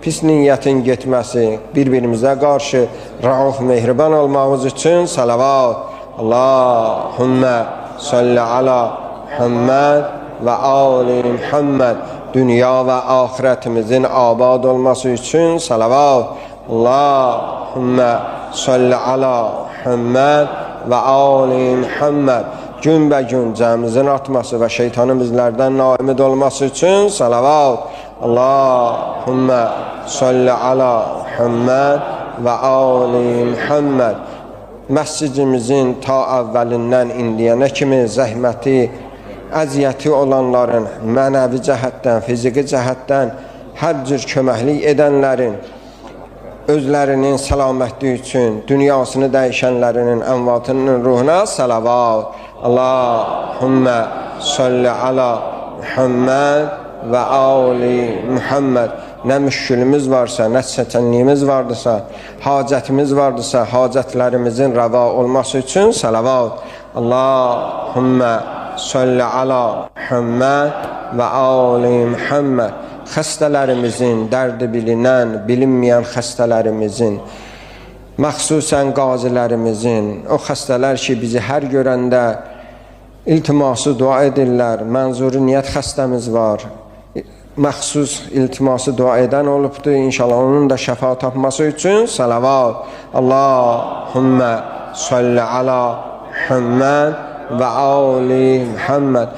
pis niyyətin getməsi, bir-birimizə qarşı rauf mehriban olmağımız üçün salavat. Allahümme salli ala Muhammed ve ali Muhammed. Dünya ve ahiretimizin abad olması için salavat. Allahümme salli ala Muhammed ve ali Muhammed. Gün ve gün cəmimizin artması ve şeytanın bizlerden naimid olması için salavat. Allahümme salli ala Muhammed ve ali Muhammed. Məscidimizin ta əvvəlindən indiyənə kimi zəhməti, əziyyəti olanların mənəvi cəhətdən, fiziki cəhətdən hər cür köməklik edənlərin özlərinin səlamətliyi üçün dünyasını dəyişənlərinin ənvatının ruhuna salavat. Allahümme salli ala Muhammed ve ali Muhammed. Nə müşkülümüz varsa, nə çətinliyimiz vardırsa, hacətimiz vardırsa, hacətlərimizin rəva olması üçün salavat. Allahümme salli ala Muhammed ve ali Muhammed. Xəstələrimizin, dərdi bilinən, bilinməyən xəstələrimizin, məxsusən qazilərimizin, o xəstələr ki, bizi hər görəndə iltiması dua edirlər, mənzuri niyyət xəstəmiz var, məxsus iltiması dua edən olubdur, inşallah onun da şəfa tapması üçün salavat. Allahümme salli ala Muhammed ve ali Muhammed.